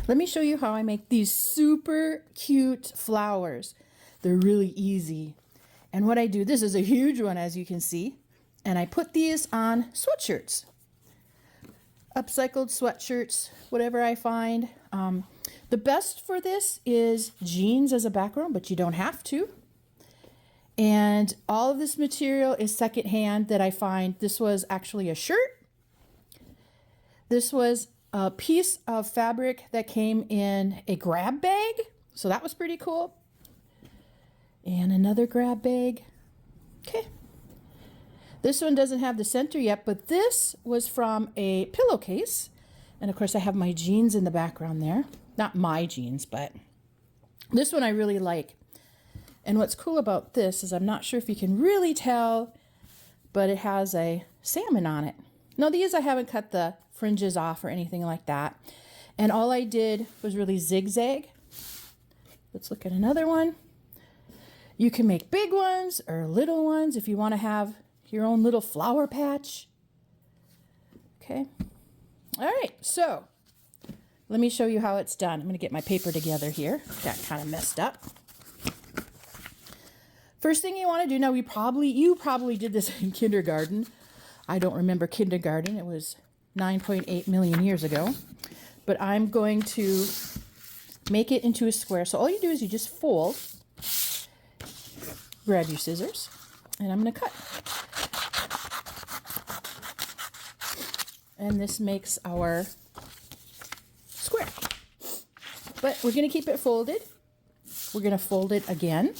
Let me show you how I make these super cute flowers. They're really easy. And what I do, this is a huge one as you can see, and I put these on sweatshirts. Upcycled sweatshirts, whatever I find. The best for this is jeans as a background, but you don't have to. And all of this material is secondhand that I find. This was actually a shirt. This was a piece of fabric that came in a grab bag. So that was pretty cool. And another grab bag. Okay. This one doesn't have the center yet, but this was from a pillowcase. And of course I have my jeans in the background there. Not my jeans, but this one I really like. And what's cool about this is I'm not sure if you can really tell, but it has a salmon on it. Now these I haven't cut the fringes off or anything like that. And all I did was really zigzag. Let's look at another one. You can make big ones or little ones if you want to have your own little flower patch. Okay. All right, so let me show you how it's done. I'm going to get my paper together here. Got kind of messed up. First thing you want to do, now you probably did this in kindergarten. I don't remember kindergarten. It was 9.8 million years ago. But I'm going to make it into a square. So all you do is you just fold, grab your scissors, and I'm going to cut. And this makes our square. But we're going to keep it folded. We're going to fold it again.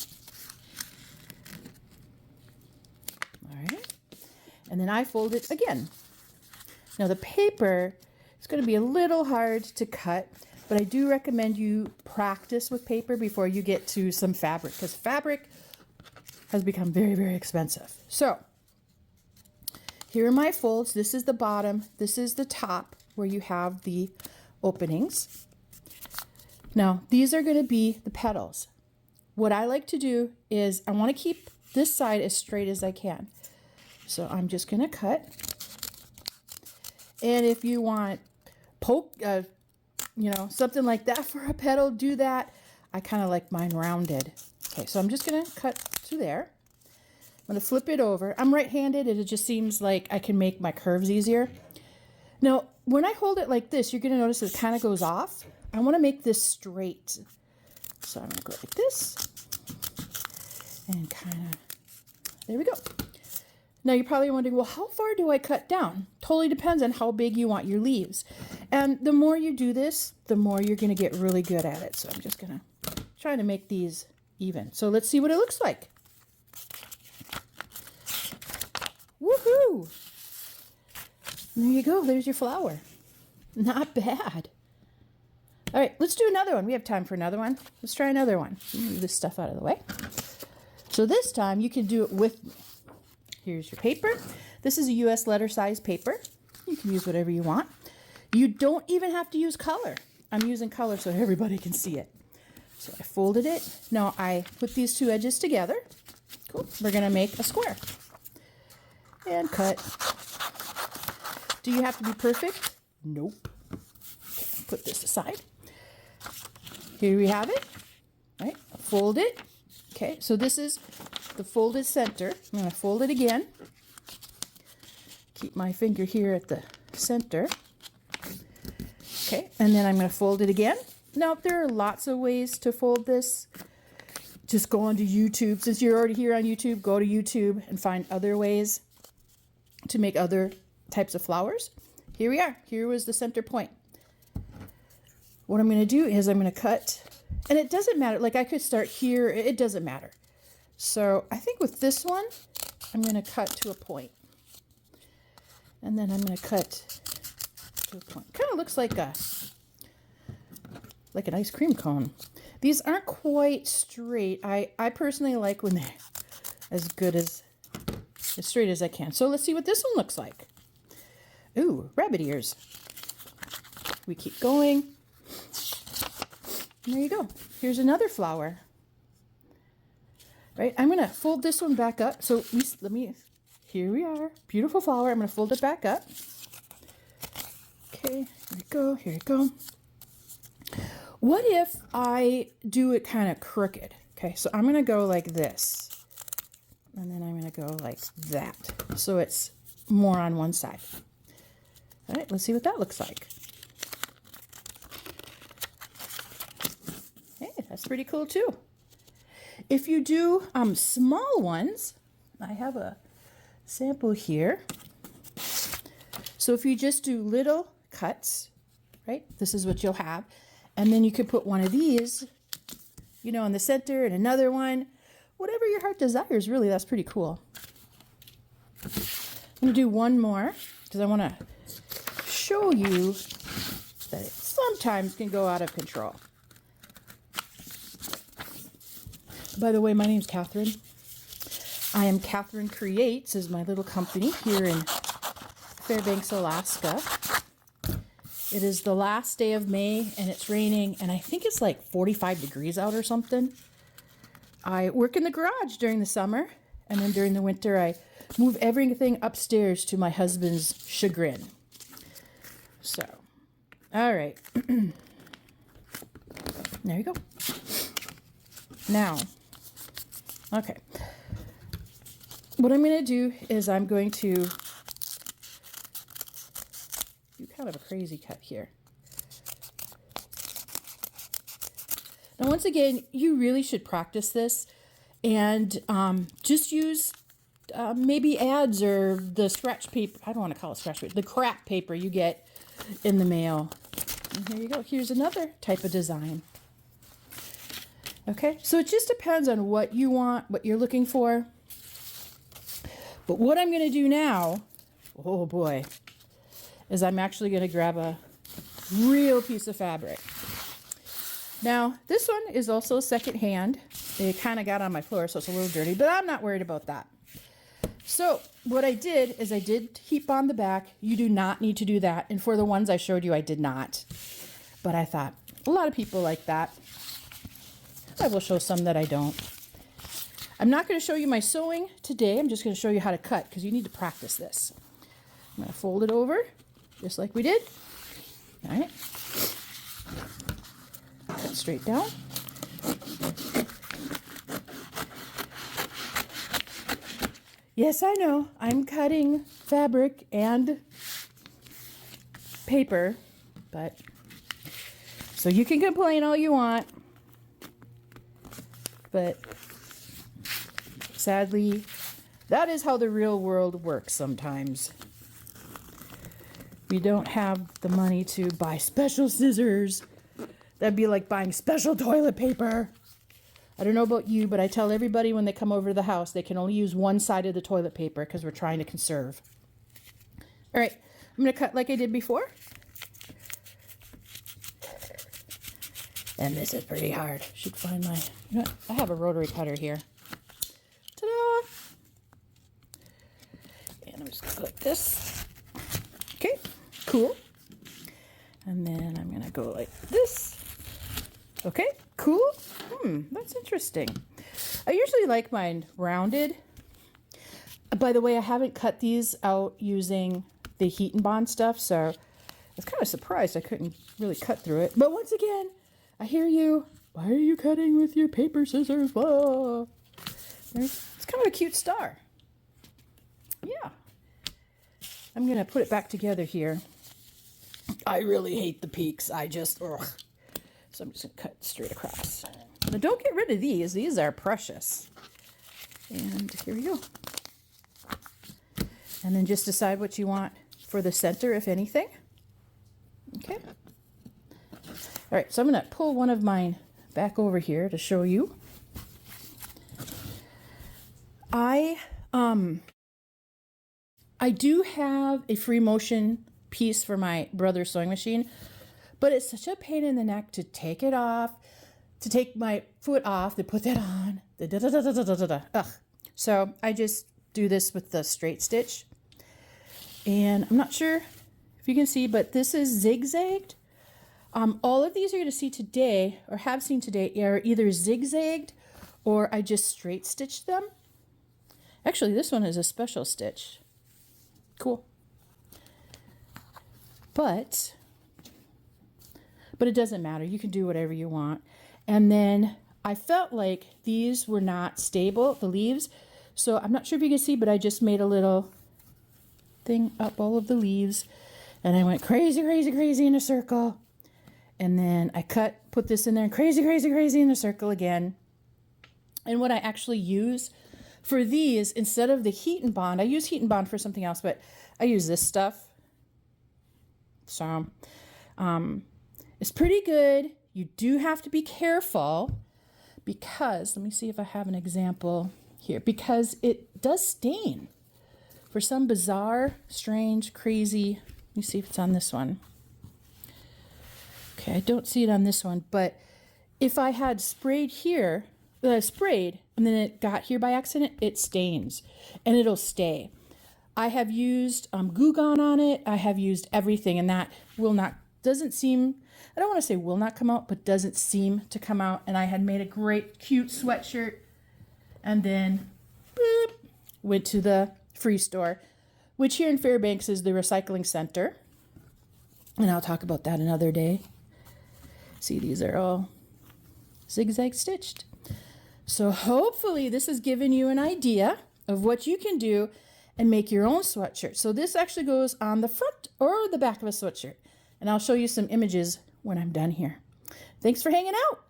All right. And then I fold it again. Now the paper is going to be a little hard to cut, but I do recommend you practice with paper before you get to some fabric, because fabric has become very, very expensive. So here are my folds. This is the bottom. This is the top where you have the openings. Now, these are going to be the petals. What I like to do is I want to keep this side as straight as I can. So I'm just going to cut. And if you want something like that for a petal, do that. I kind of like mine rounded. Okay, so I'm just going to cut to there. I'm going to flip it over. I'm right-handed, and it just seems like I can make my curves easier. Now, when I hold it like this, you're going to notice it kind of goes off. I want to make this straight. So I'm going to go like this. And kind of, there we go. Now, you're probably wondering, well, how far do I cut down? Totally depends on how big you want your leaves. And the more you do this, the more you're going to get really good at it. So I'm just going to try to make these even. So let's see what it looks like. Woohoo! There you go. There's your flower. Not bad. All right, let's do another one. We have time for another one. Let's try another one. Move this stuff out of the way. So this time you can do it with me. Here's your paper. This is a US letter size paper. You can use whatever you want. You don't even have to use color. I'm using color so everybody can see it. So I folded it. Now I put these two edges together. Cool. We're going to make a square. And cut. Do you have to be perfect? Nope. Okay, put this aside. Here we have it. Right? Fold it. Okay, so this is the folded center. I'm going to fold it again. Keep my finger here at the center. Okay, and then I'm going to fold it again. Now, there are lots of ways to fold this. Just go onto YouTube. Since you're already here on YouTube, go to YouTube and find other ways to make other types of flowers. Here we are. Here was the center point. What I'm going to do is I'm going to cut, and it doesn't matter. Like I could start here. It doesn't matter. So I think with this one, I'm going to cut to a point. And then I'm going to cut to a point. Kind of looks like an ice cream cone. These aren't quite straight. I personally like when they're as straight as I can. So let's see what this one looks like. Ooh, rabbit ears. We keep going. And there you go. Here's another flower. Right, I'm going to fold this one back up. So here we are. Beautiful flower. I'm going to fold it back up. Okay, here we go. Here we go. What if I do it kind of crooked? Okay, so I'm going to go like this. And then I'm going to go like that. So it's more on one side. All right, let's see what that looks like. Hey, that's pretty cool too. If you do small ones, I have a sample here. So if you just do little cuts, right, this is what you'll have. And then you could put one of these, you know, in the center and another one. Whatever your heart desires, really, that's pretty cool. I'm going to do one more because I want to show you that it sometimes can go out of control. By the way, my name's Kathryn. I am Kathryn Creates, is my little company here in Fairbanks, Alaska. It is the last day of May and it's raining and I think it's like 45 degrees out or something. I work in the garage during the summer and then during the winter I move everything upstairs to my husband's chagrin. So, all right. There you go. Now, okay. What I'm going to do is I'm going to do kind of a crazy cut here. Now, once again, you really should practice this and just use maybe ads or the scratch paper. I don't want to call it scratch paper. The crap paper you get in the mail. And here you go. Here's another type of design. Okay, so it just depends on what you want, what you're looking for. But what I'm going to do now, oh boy, is I'm actually going to grab a real piece of fabric. Now, this one is also secondhand. It kind of got on my floor, so it's a little dirty, but I'm not worried about that. So what I did is I did heap on the back. You do not need to do that. And for the ones I showed you, I did not. But I thought a lot of people like that. I will show some that I don't. I'm not going to show you my sewing today. I'm just going to show you how to cut because you need to practice this. I'm going to fold it over just like we did. All right. Cut straight down. Yes, I know. I'm cutting fabric and paper, but so you can complain all you want. But sadly, that is how the real world works sometimes. We don't have the money to buy special scissors. That'd be like buying special toilet paper. I don't know about you, but I tell everybody when they come over to the house, they can only use one side of the toilet paper because we're trying to conserve. All right, I'm going to cut like I did before. And this is pretty hard. Should find my, you know, I have a rotary cutter here. Ta-da! And I'm just going to go like this. Okay, cool. And then I'm going to go like this. Okay, cool. That's interesting. I usually like mine rounded. By the way, I haven't cut these out using the heat and bond stuff, so I was kind of surprised I couldn't really cut through it. But once again, I hear you. Why are you cutting with your paper scissors? Whoa. It's kind of a cute star. Yeah. I'm going to put it back together here. I really hate the peaks. I just, ugh. So I'm just going to cut straight across. Now don't get rid of these. These are precious. And here we go. And then just decide what you want for the center, if anything. Okay. All right, so I'm going to pull one of mine back over here to show you. I do have a free motion piece for my brother's sewing machine, but it's such a pain in the neck to take it off, to take my foot off, to put that on. Ugh. So I just do this with the straight stitch. And I'm not sure if you can see, but this is zigzagged. All of these you're going to see today, or have seen today, are either zigzagged or I just straight stitched them. Actually, this one is a special stitch. Cool. But but it doesn't matter. You can do whatever you want. And then I felt like these were not stable, the leaves. So I'm not sure if you can see, but I just made a little thing up all of the leaves, and I went crazy, crazy, crazy in a circle. And then I put this in there, and crazy, crazy, crazy in a circle again. And what I actually use for these, instead of the heat and bond, I use heat and bond for something else, but I use this stuff. So it's pretty good. You do have to be careful because, let me see if I have an example here, because it does stain for some bizarre, strange, crazy. Let me see if it's on this one. Okay, I don't see it on this one, but if I had sprayed here, and then it got here by accident, it stains and it'll stay. I have used Goo Gone on it. I have used everything, and that doesn't seem, I don't want to say will not come out, but doesn't seem to come out. And I had made a great cute sweatshirt, and then boop, went to the free store, which here in Fairbanks is the recycling center. And I'll talk about that another day. See, these are all zigzag stitched. So hopefully this has given you an idea of what you can do and make your own sweatshirt. So this actually goes on the front or the back of a sweatshirt. And I'll show you some images when I'm done here. Thanks for hanging out.